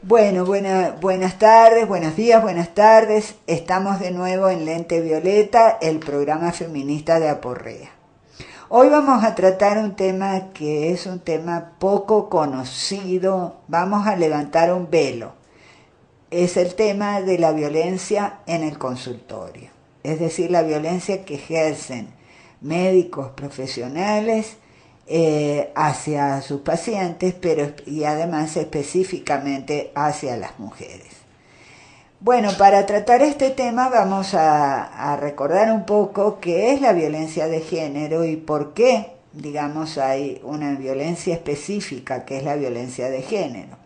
Bueno, buenas tardes, buenos días, buenas tardes. Estamos de nuevo en Lente Violeta, el programa feminista de Aporrea. Hoy vamos a tratar un tema que es un tema poco conocido. Vamos a levantar un velo. Es el tema de la violencia en el consultorio. Es decir, la violencia que ejercen médicos profesionales hacia sus pacientes, y además específicamente hacia las mujeres. Bueno, para tratar este tema vamos a recordar un poco qué es la violencia de género y por qué, digamos, hay una violencia específica que es la violencia de género.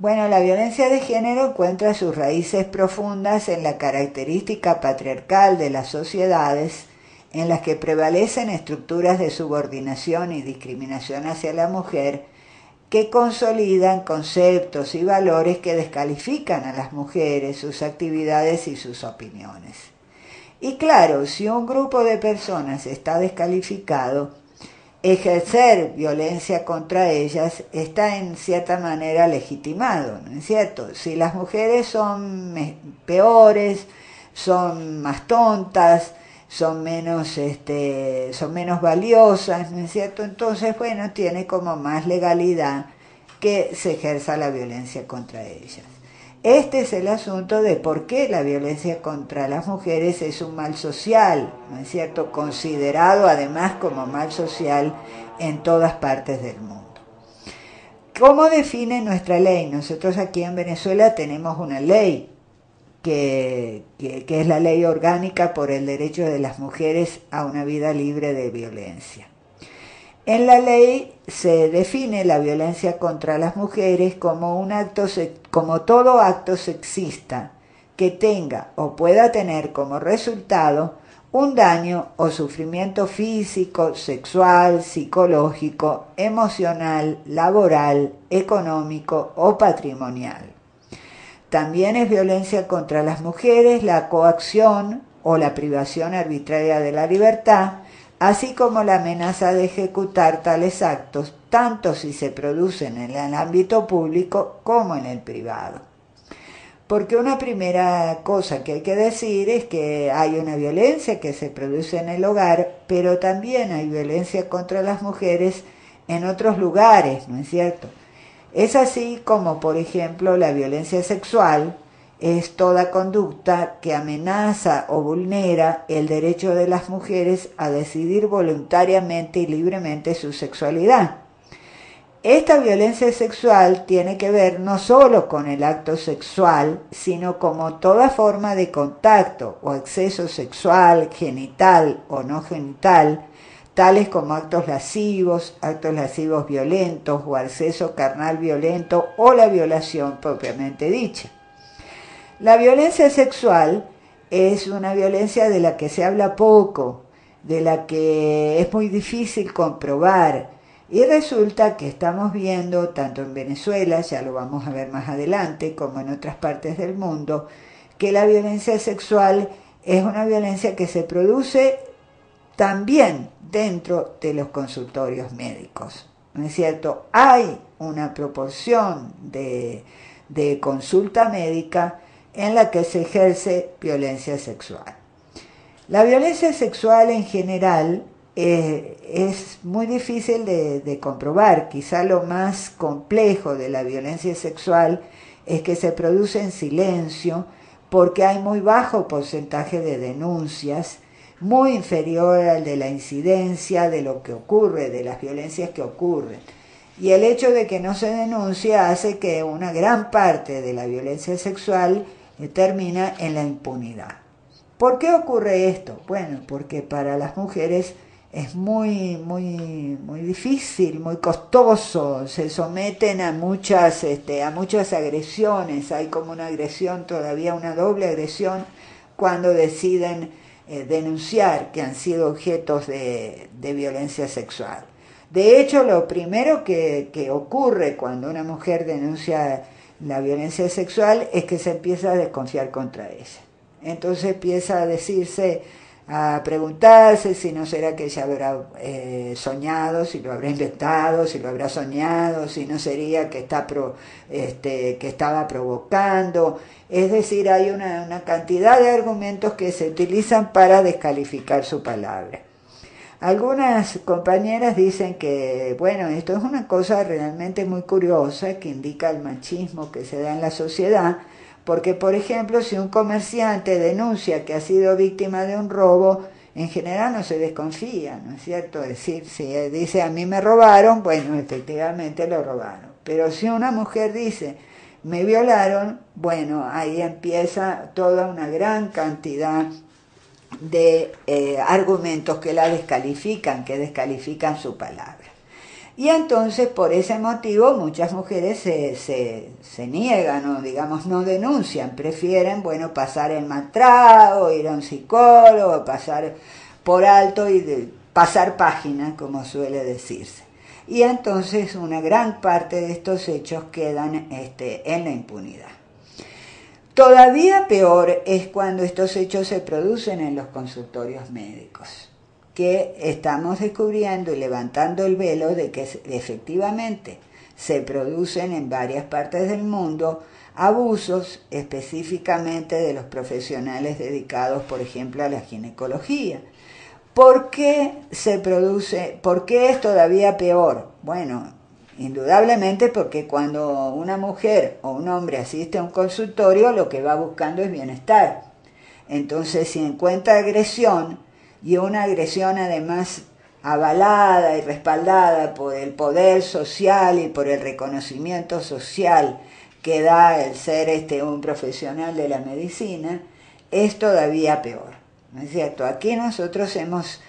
Bueno, la violencia de género encuentra sus raíces profundas en la característica patriarcal de las sociedades en las que prevalecen estructuras de subordinación y discriminación hacia la mujer que consolidan conceptos y valores que descalifican a las mujeres, sus actividades y sus opiniones. Y claro, si un grupo de personas está descalificado, ejercer violencia contra ellas está en cierta manera legitimado, ¿no es cierto? Si las mujeres son peores, son más tontas, son menos valiosas, ¿no es cierto? Entonces, bueno, tiene como más legalidad que se ejerza la violencia contra ellas. Este es el asunto de por qué la violencia contra las mujeres es un mal social, ¿no es cierto? Considerado además como mal social en todas partes del mundo. ¿Cómo define nuestra ley? Nosotros aquí en Venezuela tenemos una ley que es la ley orgánica por el derecho de las mujeres a una vida libre de violencia. En la ley se define la violencia contra las mujeres como como todo acto sexista que tenga o pueda tener como resultado un daño o sufrimiento físico, sexual, psicológico, emocional, laboral, económico o patrimonial. También es violencia contra las mujeres la coacción o la privación arbitraria de la libertad, así como la amenaza de ejecutar tales actos, tanto si se producen en el ámbito público como en el privado. Porque una primera cosa que hay que decir es que hay una violencia que se produce en el hogar, pero también hay violencia contra las mujeres en otros lugares, ¿no es cierto? Es así como, por ejemplo, la violencia sexual es toda conducta que amenaza o vulnera el derecho de las mujeres a decidir voluntariamente y libremente su sexualidad. Esta violencia sexual tiene que ver no solo con el acto sexual, sino como toda forma de contacto o exceso sexual, genital o no genital, tales como actos lascivos violentos o acceso carnal violento o la violación propiamente dicha. La violencia sexual es una violencia de la que se habla poco, de la que es muy difícil comprobar, y resulta que estamos viendo, tanto en Venezuela, ya lo vamos a ver más adelante, como en otras partes del mundo, que la violencia sexual es una violencia que se produce también dentro de los consultorios médicos, ¿no es cierto? Hay una proporción de consulta médica en la que se ejerce violencia sexual. La violencia sexual en general es muy difícil de comprobar. Quizá lo más complejo de la violencia sexual es que se produce en silencio porque hay muy bajo porcentaje de denuncias, muy inferior al de la incidencia de lo que ocurre, de las violencias que ocurren. Y el hecho de que no se denuncia hace que una gran parte de la violencia sexual termina en la impunidad. ¿Por qué ocurre esto? Bueno, porque para las mujeres es muy difícil, muy costoso, se someten a muchas agresiones, hay como una agresión todavía, una doble agresión cuando deciden denunciar que han sido objetos de violencia sexual. De hecho, lo primero que ocurre cuando una mujer denuncia la violencia sexual es que se empieza a desconfiar contra ella. Entonces empieza a decirse, a preguntarse si no será que ella habrá soñado, si lo habrá inventado, si lo habrá soñado, si no sería que que estaba provocando. Es decir, hay una cantidad de argumentos que se utilizan para descalificar su palabra. Algunas compañeras dicen que, bueno, esto es una cosa realmente muy curiosa que indica el machismo que se da en la sociedad, porque, por ejemplo, si un comerciante denuncia que ha sido víctima de un robo, en general no se desconfía, ¿no es cierto? Es decir, si él dice a mí me robaron, bueno, efectivamente lo robaron. Pero si una mujer dice me violaron, bueno, ahí empieza toda una gran cantidad de argumentos que la descalifican, que descalifican su palabra. Y entonces, por ese motivo, muchas mujeres se niegan o, digamos, no denuncian, prefieren, bueno, pasar el mal trago, ir a un psicólogo, pasar por alto y pasar página, como suele decirse. Y entonces una gran parte de estos hechos quedan en la impunidad. Todavía peor es cuando estos hechos se producen en los consultorios médicos, que estamos descubriendo y levantando el velo de que efectivamente se producen en varias partes del mundo abusos específicamente de los profesionales dedicados, por ejemplo, a la ginecología. ¿Por qué se produce? ¿Por qué es todavía peor? Bueno, indudablemente porque cuando una mujer o un hombre asiste a un consultorio, lo que va buscando es bienestar. Entonces, si encuentra agresión, y una agresión además avalada y respaldada por el poder social y por el reconocimiento social que da el ser un profesional de la medicina, es todavía peor, ¿no es cierto? Aquí nosotros hemos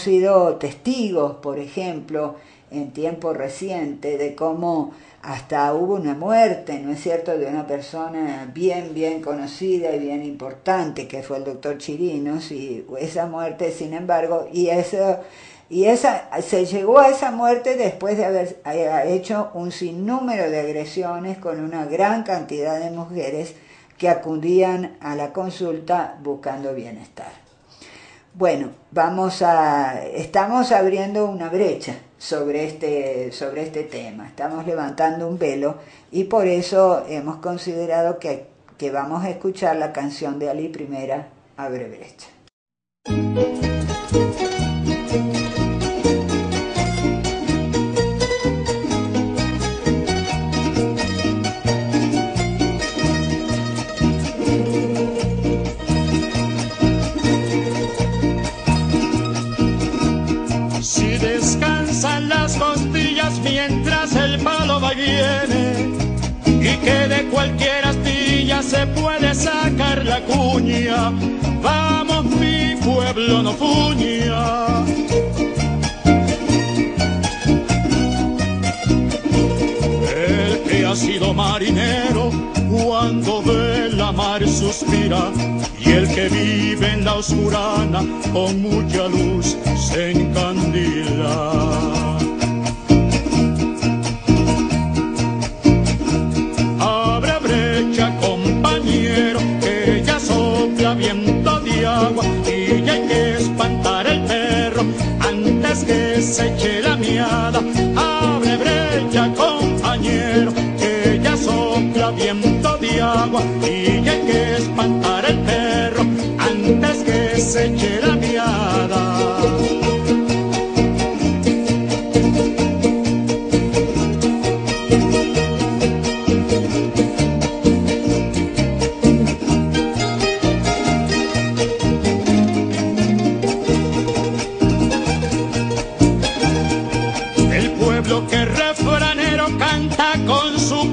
sido testigos, por ejemplo, en tiempo reciente, de cómo hasta hubo una muerte, ¿no es cierto?, de una persona bien conocida y bien importante, que fue el doctor Chirinos, y esa muerte, sin embargo, se llegó a esa muerte después de haber hecho un sinnúmero de agresiones con una gran cantidad de mujeres que acudían a la consulta buscando bienestar. Bueno, estamos abriendo una brecha sobre este tema, estamos levantando un velo y por eso hemos considerado que vamos a escuchar la canción de Ali Primera, Abre Brecha. Mientras el palo va y viene, y que de cualquier astilla se puede sacar la cuña. Vamos, mi pueblo no fuña. El que ha sido marinero cuando ve la mar suspira, y el que vive en la oscurana con mucha luz se encandila. Viento de agua y ya hay que espantar el perro antes que se eche la miada. Abre brecha, compañero, que ya sopla viento de agua y ya hay que espantar el perro antes que se eche la miada.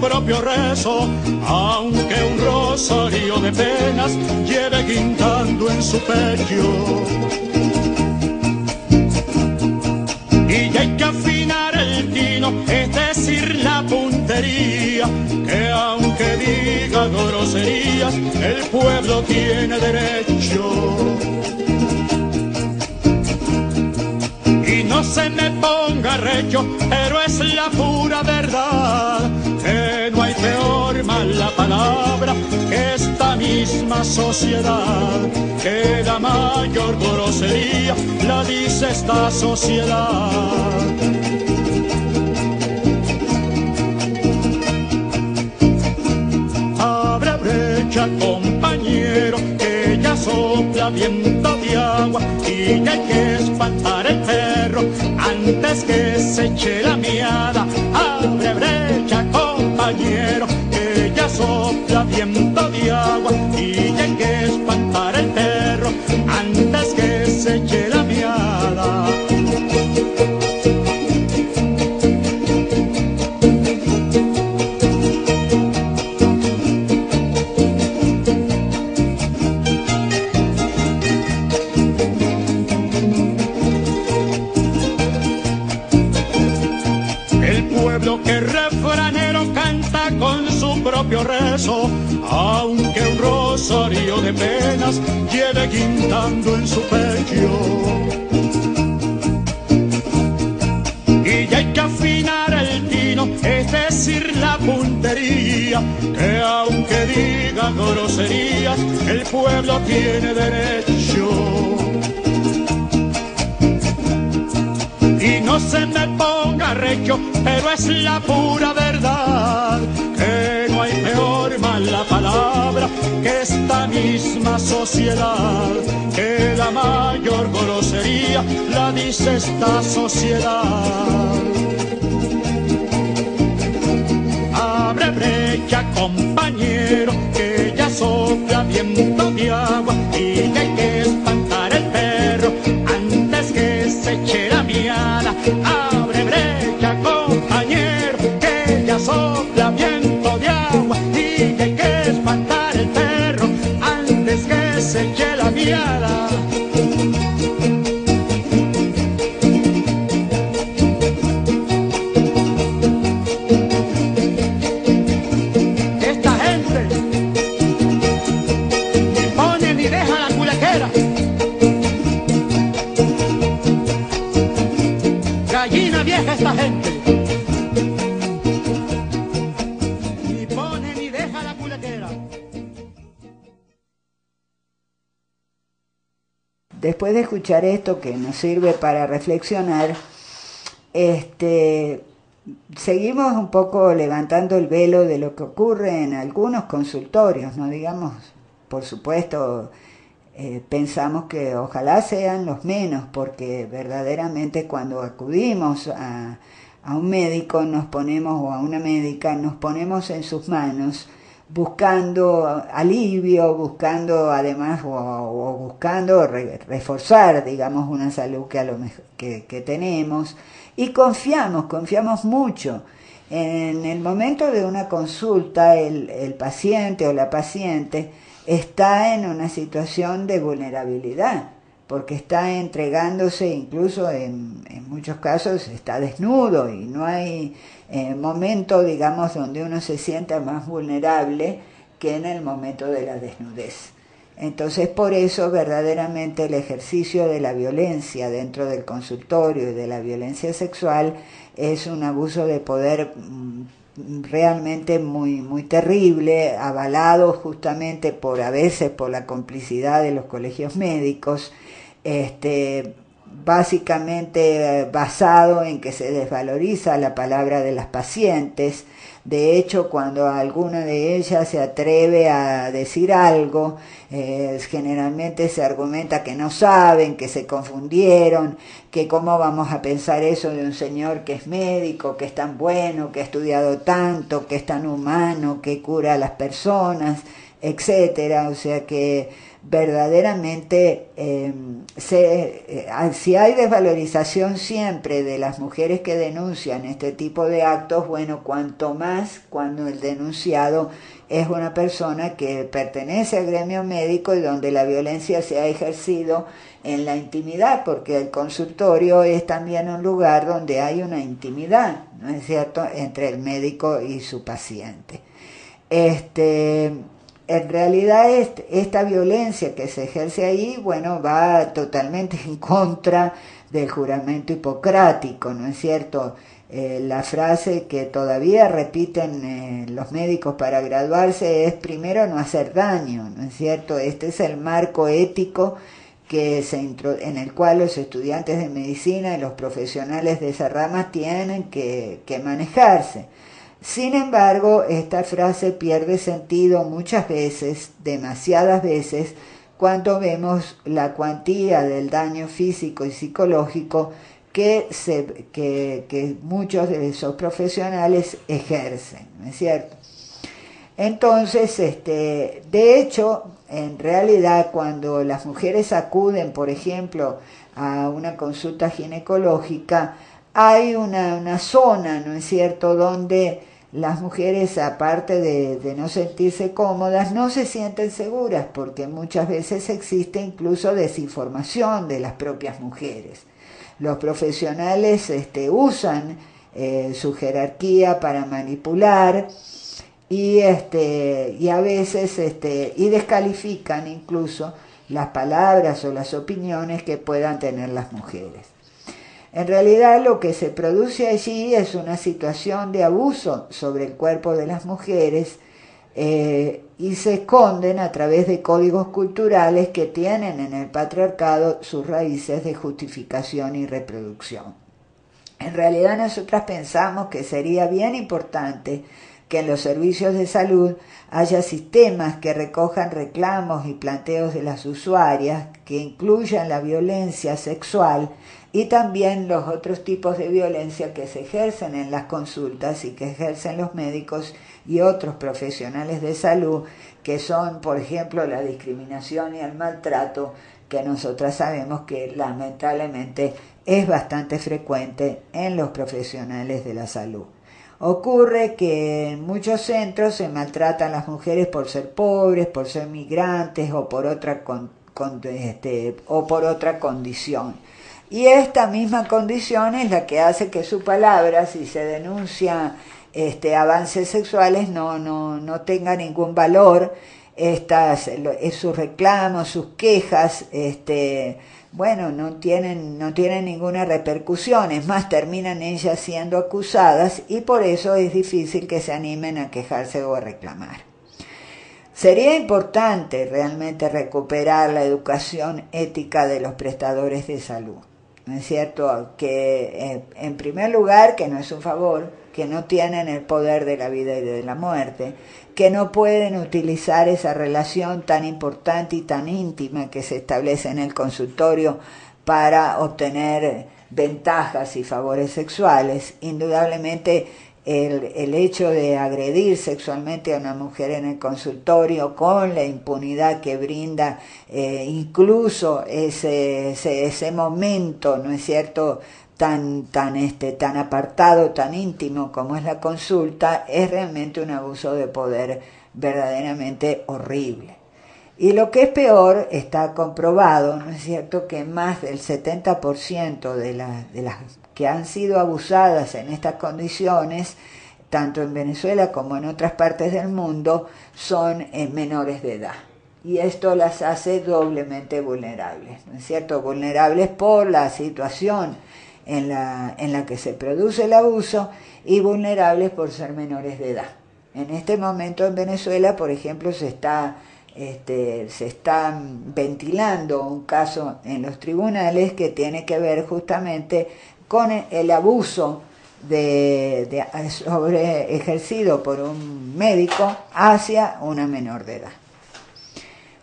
Propio rezo, aunque un rosario de penas lleve guindando en su pecho. Y ya hay que afinar el tino, es decir, la puntería, que aunque diga groserías, el pueblo tiene derecho. Y no se me ponga recho, pero es la pura verdad, que no hay peor mala palabra que esta mierda misma sociedad, que la mayor grosería la dice esta sociedad. Abre brecha, compañero, que ya sopla viento de agua y ya hay que espantar el perro antes que se eche la miada. Abre brecha, compañero, que ya sopla viento de agua y ya hay que espantar el perro antes que se eche la miada. Que refranero canta con su propio rezo, aunque un rosario de penas lleve guindando en su pecho. Y ya hay que afinar el tino, es decir, la puntería, que aunque diga groserías, el pueblo tiene derecho. Y no se me ponga recho, pero es la pura verdad, que no hay peor mala palabra que esta misma sociedad, que la mayor grosería la dice esta sociedad. Abre brecha, compañero, que ya sopla viento de agua y ya hay que espantar el perro antes que se eche la miada. Abre brecha, compañero, que ya sopla viento de agua y ya hay que espantar el perro antes que se eche la miada. Esta gente ni pone ni deja la culequera. Gallina vieja esta gente. Ni pone ni deja la culequera. Después de escuchar esto que nos sirve para reflexionar, seguimos un poco levantando el velo de lo que ocurre en algunos consultorios, no digamos, por supuesto, pensamos que ojalá sean los menos, porque verdaderamente cuando acudimos a un médico nos ponemos, o a una médica, nos ponemos en sus manos buscando alivio, buscando además o buscando reforzar, digamos, una salud que a lo mejor que tenemos, y confiamos mucho. En el momento de una consulta el paciente o la paciente está en una situación de vulnerabilidad, porque está entregándose, incluso en muchos casos está desnudo, y no hay momento, digamos, donde uno se sienta más vulnerable que en el momento de la desnudez. Entonces, por eso verdaderamente el ejercicio de la violencia dentro del consultorio y de la violencia sexual es un abuso de poder realmente muy terrible, avalado justamente a veces por la complicidad de los colegios médicos, básicamente basado en que se desvaloriza la palabra de las pacientes. De hecho, cuando alguna de ellas se atreve a decir algo, generalmente se argumenta que no saben, que se confundieron, que cómo vamos a pensar eso de un señor que es médico, que es tan bueno, que ha estudiado tanto, que es tan humano, que cura a las personas, etcétera. O sea que verdaderamente si hay desvalorización siempre de las mujeres que denuncian este tipo de actos, bueno, cuanto más cuando el denunciado es una persona que pertenece al gremio médico y donde la violencia se ha ejercido en la intimidad, porque el consultorio es también un lugar donde hay una intimidad, ¿no es cierto?, entre el médico y su paciente. En realidad esta violencia que se ejerce ahí, bueno, va totalmente en contra del juramento hipocrático, ¿no es cierto? La frase que todavía repiten los médicos para graduarse es primero no hacer daño, ¿no es cierto? Este es el marco ético en el cual los estudiantes de medicina y los profesionales de esa rama tienen que manejarse. Sin embargo, esta frase pierde sentido muchas veces, demasiadas veces, cuando vemos la cuantía del daño físico y psicológico que muchos de esos profesionales ejercen, ¿no es cierto? Entonces, de hecho, en realidad, cuando las mujeres acuden, por ejemplo, a una consulta ginecológica, hay una zona, ¿no es cierto?, donde las mujeres, aparte de no sentirse cómodas, no se sienten seguras, porque muchas veces existe incluso desinformación de las propias mujeres. Los profesionales usan su jerarquía para manipular y a veces y descalifican incluso las palabras o las opiniones que puedan tener las mujeres. En realidad lo que se produce allí es una situación de abuso sobre el cuerpo de las mujeres y se esconden a través de códigos culturales que tienen en el patriarcado sus raíces de justificación y reproducción. En realidad nosotras pensamos que sería bien importante que en los servicios de salud haya sistemas que recojan reclamos y planteos de las usuarias, que incluyan la violencia sexual y también los otros tipos de violencia que se ejercen en las consultas y que ejercen los médicos y otros profesionales de salud, que son, por ejemplo, la discriminación y el maltrato, que nosotras sabemos que lamentablemente es bastante frecuente en los profesionales de la salud. Ocurre que en muchos centros se maltratan a las mujeres por ser pobres, por ser migrantes o por otra condición. Y esta misma condición es la que hace que su palabra, si se denuncia avances sexuales, no tenga ningún valor. Sus reclamos, sus quejas, no tienen ninguna repercusión, es más, terminan ellas siendo acusadas y por eso es difícil que se animen a quejarse o a reclamar. Sería importante realmente recuperar la educación ética de los prestadores de salud, ¿no es cierto? Que en primer lugar, que no es un favor, que no tienen el poder de la vida y de la muerte, que no pueden utilizar esa relación tan importante y tan íntima que se establece en el consultorio para obtener ventajas y favores sexuales. Indudablemente el hecho de agredir sexualmente a una mujer en el consultorio con la impunidad que brinda incluso ese momento, ¿no es cierto?, tan apartado, tan íntimo como es la consulta, es realmente un abuso de poder verdaderamente horrible. Y lo que es peor, está comprobado, ¿no es cierto?, que más del 70% de las que han sido abusadas en estas condiciones, tanto en Venezuela como en otras partes del mundo, son menores de edad. Y esto las hace doblemente vulnerables, ¿no es cierto?, vulnerables por la situación en la que se produce el abuso y vulnerables por ser menores de edad. En este momento en Venezuela, por ejemplo, se está ventilando un caso en los tribunales que tiene que ver justamente con el abuso ejercido por un médico hacia una menor de edad.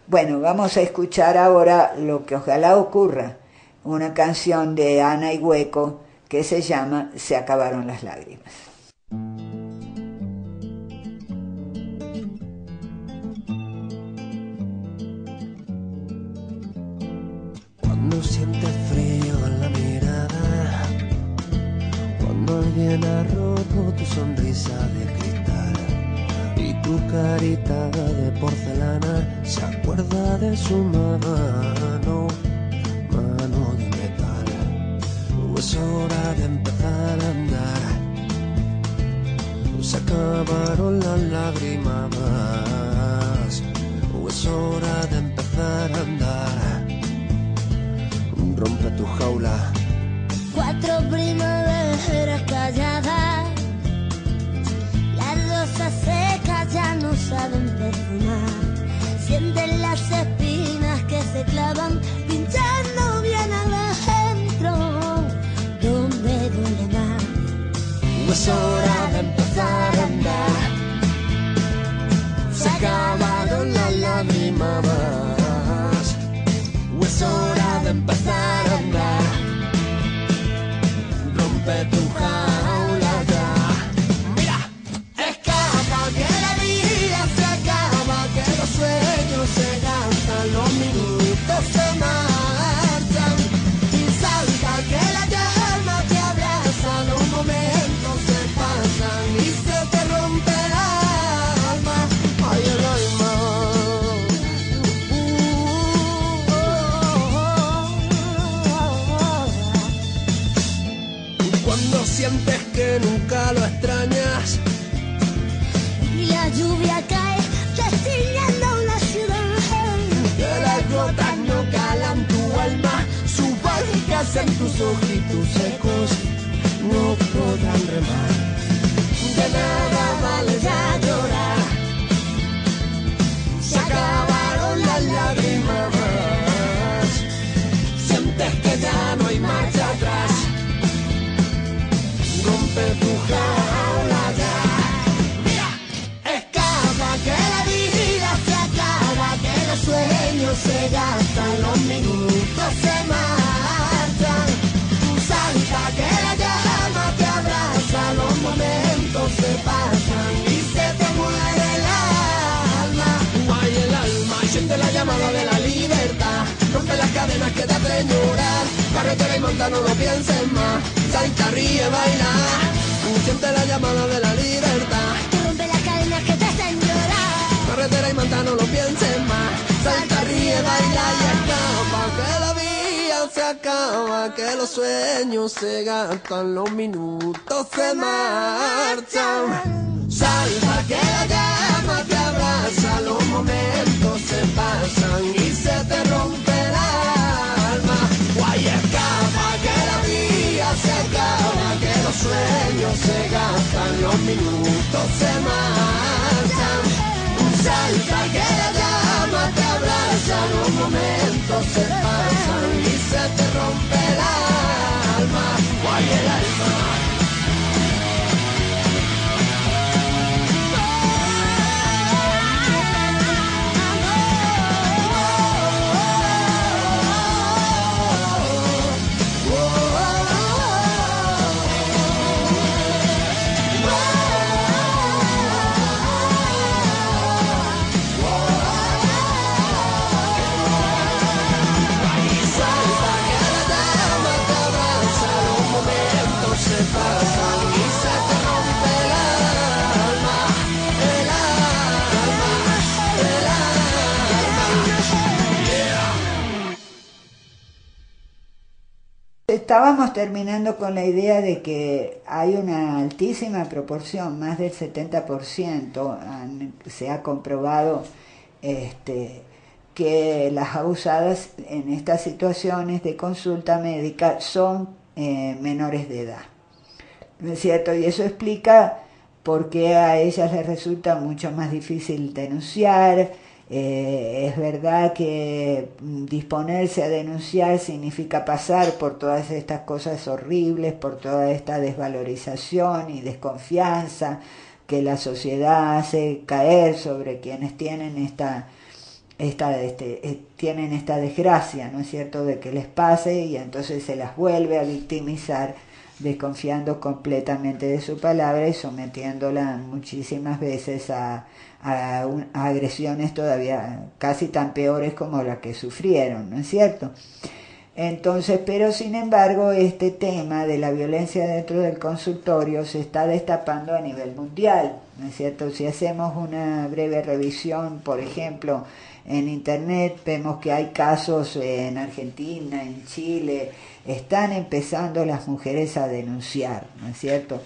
Bueno, vamos a escuchar ahora lo que ojalá ocurra, una canción de Ana y Hueco que se llama Se acabaron las lágrimas. Cuando sientes frío en la mirada, cuando alguien ha roto tu sonrisa de cristal y tu carita de porcelana se acuerda de su mano de metal. Es hora de empezar a andar, se acabaron las lágrimas. Es hora de empezar a andar, rompe tu jaula. 4 primaveras mujeres calladas, las rosas secas ya no saben perfumar, sienten las espinas que se clavan pinchando bien adentro, donde duele más. No es hora de empezar a andar, se acabaron las lágrimas más. No es hora de empezar a andar, rompe tu jaula ya. Mira, escapa que la vida se acaba, que los sueños se gastan, los minutos se marchan. Y salta que la llama te abraza, los momentos se pasan y se te rompe el alma. Ay, el alma. Cuando sientes que nunca lo extrañas Y la lluvia cae destiñando la ciudad, que las gotas no calan tu alma, sus barcas en tus ojitos secos no podrán remar. De nada vale ya llorar, se acabaron las lágrimas más. Sientes que ya no hay marcha atrás, rompe tu jaula ya. Mira, escapa que la vida se acaba, que los sueños se gastan, los minutos se marchan. Tú salta que la llama te abraza, los momentos se pasan y se te muere el alma. Ay, el alma, y siente la llamada de la libertad, rompe las cadenas que te hacen llorar. Carretera y monta, no lo pienses más, salta, ríe, baila. Siente la llamada de la libertad, rompe las cadenas que te hacen llorar. carretera y monta, no lo pienses más, salta, ríe, baila y escapa, que la vida se acaba, que los sueños se gastan, los minutos se marchan. Salta que la llama te abraza, los momentos se pasan y se te rompe el alma. Guay, escapa que la vida se acaba, que los sueños se gastan, los minutos se marchan. Salta que la llama te abraza, los momentos se pasan y se te rompe el alma. Guay, el alma. Estábamos terminando con la idea de que hay una altísima proporción, más del 70%, se ha comprobado que las abusadas en estas situaciones de consulta médica son menores de edad, ¿no es cierto? Y eso explica por qué a ellas les resulta mucho más difícil denunciar. Es verdad que disponerse a denunciar significa pasar por todas estas cosas horribles, por toda esta desvalorización y desconfianza que la sociedad hace caer sobre quienes tienen tienen esta desgracia, ¿no es cierto?, de que les pase, y entonces se las vuelve a victimizar, desconfiando completamente de su palabra y sometiéndola muchísimas veces a agresiones todavía casi tan peores como las que sufrieron, ¿no es cierto? Entonces, pero sin embargo, este tema de la violencia dentro del consultorio se está destapando a nivel mundial, ¿no es cierto? Si hacemos una breve revisión, por ejemplo, en internet, vemos que hay casos en Argentina, en Chile, están empezando las mujeres a denunciar, ¿no es cierto?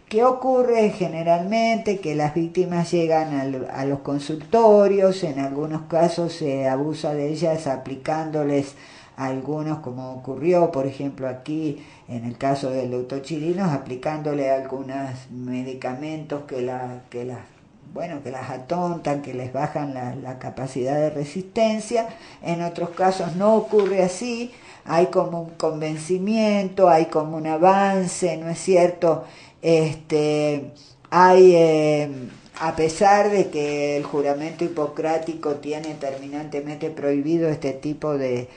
¿Qué ocurre generalmente? Que las víctimas llegan a los consultorios, en algunos casos se abusa de ellas aplicándoles algunos, como ocurrió, por ejemplo, aquí en el caso del doctor Chirinos, aplicándole algunos medicamentos que las atontan, que les bajan la capacidad de resistencia. En otros casos no ocurre así, hay como un convencimiento, hay como un avance, ¿no es cierto? A pesar de que el juramento hipocrático tiene terminantemente prohibido este tipo de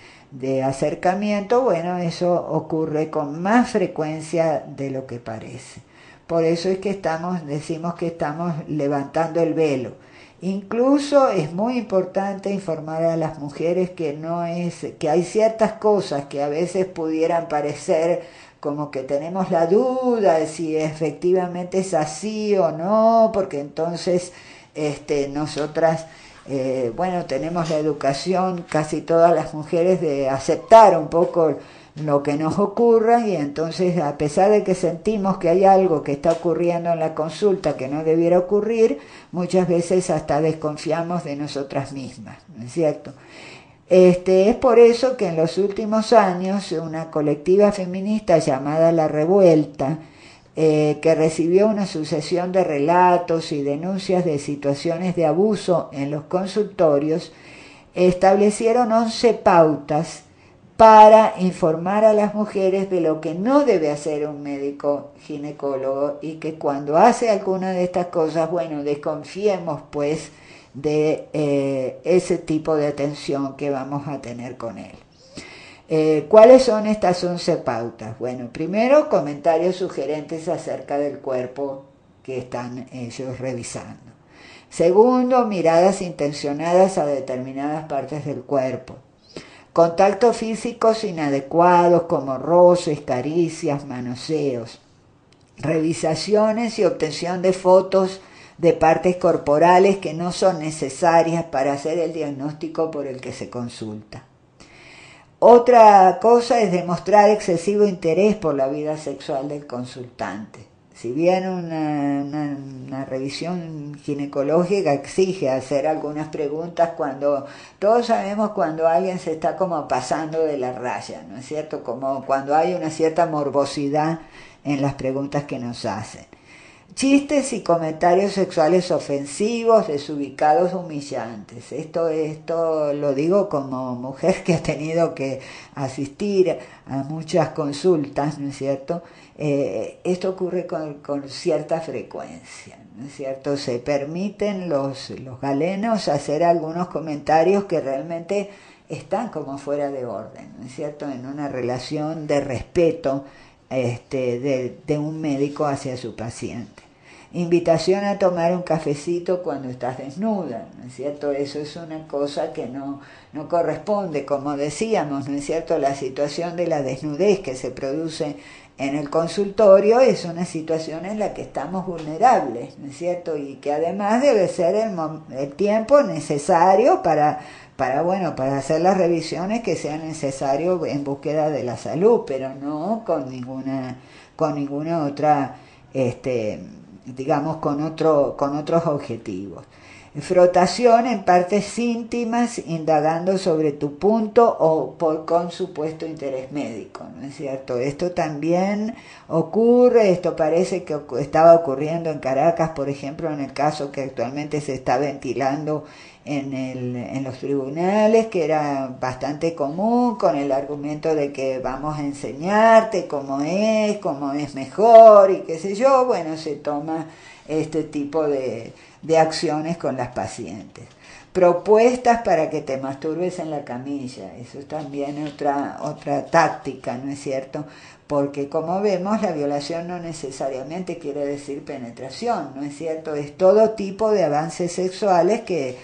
acercamiento, bueno, eso ocurre con más frecuencia de lo que parece. Por eso es que decimos que estamos levantando el velo. Incluso es muy importante informar a las mujeres que hay ciertas cosas que a veces pudieran parecer como que tenemos la duda de si efectivamente es así o no, porque entonces nosotras tenemos la educación, casi todas las mujeres, de aceptar un poco lo que nos ocurra, y entonces, a pesar de que sentimos que hay algo que está ocurriendo en la consulta que no debiera ocurrir, muchas veces hasta desconfiamos de nosotras mismas, ¿no es cierto? Es por eso que en los últimos años una colectiva feminista llamada La Revuelta, que recibió una sucesión de relatos y denuncias de situaciones de abuso en los consultorios, establecieron 11 pautas para informar a las mujeres de lo que no debe hacer un médico ginecólogo, y que cuando hace alguna de estas cosas, bueno, desconfiemos pues de ese tipo de atención que vamos a tener con él. ¿Cuáles son estas 11 pautas? Bueno, primero, comentarios sugerentes acerca del cuerpo que están ellos revisando. Segundo, miradas intencionadas a determinadas partes del cuerpo. Contactos físicos inadecuados como roces, caricias, manoseos. Revisaciones y obtención de fotos de partes corporales que no son necesarias para hacer el diagnóstico por el que se consulta. Otra cosa es demostrar excesivo interés por la vida sexual del consultante. Si bien una revisión ginecológica exige hacer algunas preguntas, todos sabemos cuando alguien se está como pasando de la raya, ¿no es cierto? Como cuando hay una cierta morbosidad en las preguntas que nos hacen. Chistes y comentarios sexuales ofensivos, desubicados, humillantes. Esto lo digo como mujer que ha tenido que asistir a muchas consultas, ¿no es cierto? Esto ocurre con cierta frecuencia, ¿no es cierto? Se permiten los galenos hacer algunos comentarios que realmente están como fuera de orden, ¿no es cierto? En una relación de respeto de un médico hacia su paciente. Invitación a tomar un cafecito cuando estás desnuda, ¿no es cierto? Eso es una cosa que no corresponde, como decíamos, ¿no es cierto? La situación de la desnudez que se produce en el consultorio es una situación en la que estamos vulnerables, ¿no es cierto? Y que además debe ser el tiempo necesario para hacer las revisiones que sean necesarias en búsqueda de la salud, pero no con ninguna otra, digamos, con otros objetivos. Frotación en partes íntimas, indagando sobre tu punto o con supuesto interés médico, ¿no es cierto? Esto también ocurre, esto parece que estaba ocurriendo en Caracas, por ejemplo, en el caso que actualmente se está ventilando en los tribunales, que era bastante común, con el argumento de que vamos a enseñarte cómo es mejor y qué sé yo. Bueno, se toma este tipo de acciones con las pacientes. Propuestas para que te masturbes en la camilla, eso es también otra táctica, ¿no es cierto? Porque como vemos, la violación no necesariamente quiere decir penetración, ¿no es cierto? Es todo tipo de avances sexuales que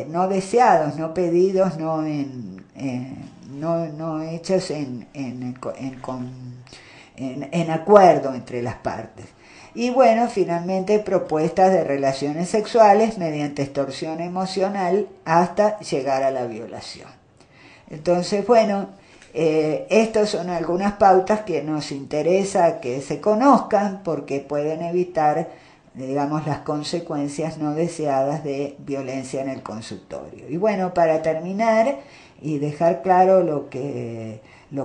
no deseados, no pedidos, no hechos en acuerdo entre las partes. Y bueno, finalmente propuestas de relaciones sexuales mediante extorsión emocional hasta llegar a la violación. Entonces, bueno, estas son algunas pautas que nos interesa que se conozcan porque pueden evitar digamos, las consecuencias no deseadas de violencia en el consultorio. Y bueno, para terminar y dejar claro lo que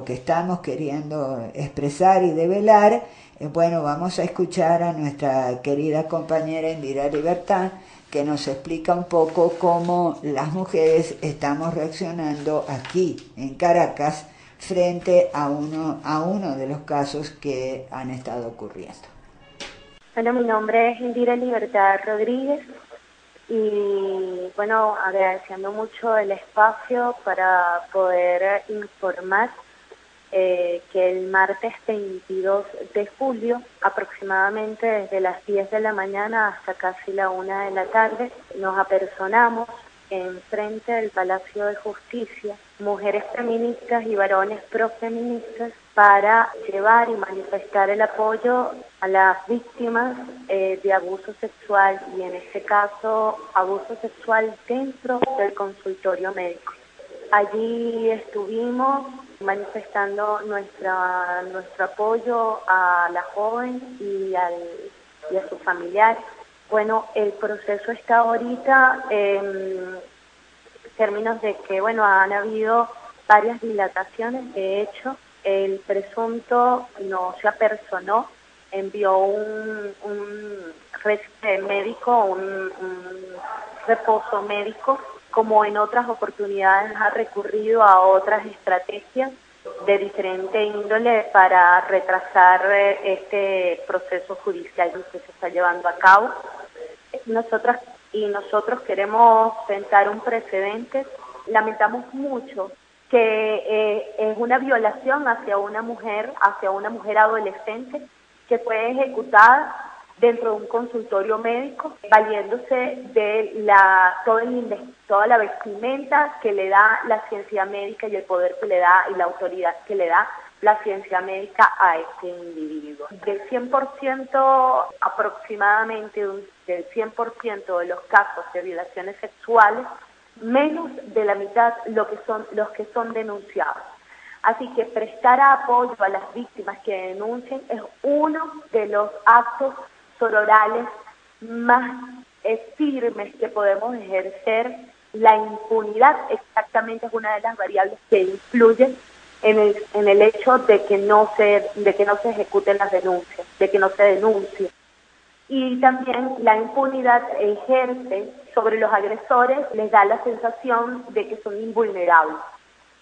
estamos queriendo expresar y develar, bueno, vamos a escuchar a nuestra querida compañera Indira Libertad, que nos explica un poco cómo las mujeres estamos reaccionando aquí en Caracas frente a uno de los casos que han estado ocurriendo. Bueno, mi nombre es Indira Libertad Rodríguez y bueno, agradeciendo mucho el espacio para poder informar que el martes 22 de julio, aproximadamente desde las 10 de la mañana hasta casi la 1 de la tarde, nos apersonamos enfrente del Palacio de Justicia, mujeres feministas y varones profeministas, para llevar y manifestar el apoyo a las víctimas de abuso sexual, y en este caso abuso sexual dentro del consultorio médico. Allí estuvimos manifestando nuestro apoyo a la joven y a sus familiares. Bueno, el proceso está ahorita en términos de que, bueno, han habido varias dilataciones. De hecho, el presunto no se apersonó, envió un médico, un reposo médico. Como en otras oportunidades, ha recurrido a otras estrategias de diferente índole para retrasar este proceso judicial que se está llevando a cabo. Nosotros queremos sentar un precedente. Lamentamos mucho que es una violación hacia una mujer adolescente que fue ejecutada dentro de un consultorio médico, valiéndose de toda la vestimenta que le da la ciencia médica y el poder que le da y la autoridad que le da la ciencia médica a este individuo. Del 100%, aproximadamente del 100% de los casos de violaciones sexuales, menos de la mitad los que son denunciados. Así que prestar apoyo a las víctimas que denuncien es uno de los actos sororales más firmes que podemos ejercer. La impunidad exactamente es una de las variables que influyen en el hecho de que no se ejecuten las denuncias, de que no se denuncie. Y también la impunidad ejerce sobre los agresores, les da la sensación de que son invulnerables.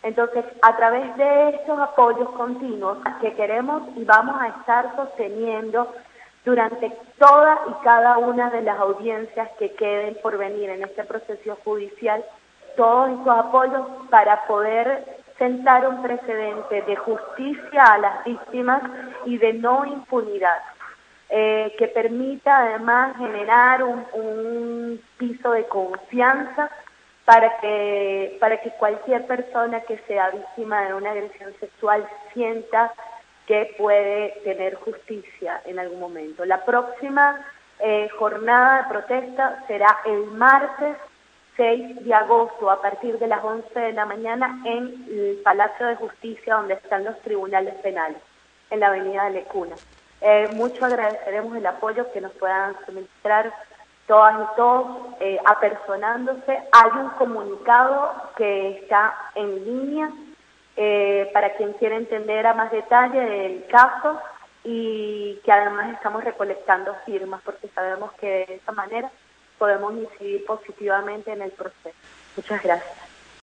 Entonces, a través de estos apoyos continuos que queremos y vamos a estar sosteniendo durante toda y cada una de las audiencias que queden por venir en este proceso judicial, todos estos apoyos para poder sentar un precedente de justicia a las víctimas y de no impunidad, que permita además generar un piso de confianza para que cualquier persona que sea víctima de una agresión sexual sienta que puede tener justicia en algún momento. La próxima jornada de protesta será el martes 6 de agosto a partir de las 11 de la mañana en el Palacio de Justicia, donde están los tribunales penales, en la avenida de Lecuna. Mucho agradeceremos el apoyo que nos puedan suministrar todas y todos, apersonándose. Hay un comunicado que está en línea para quien quiera entender a más detalle del caso, y que además estamos recolectando firmas porque sabemos que de esa manera podemos incidir positivamente en el proceso. Muchas gracias.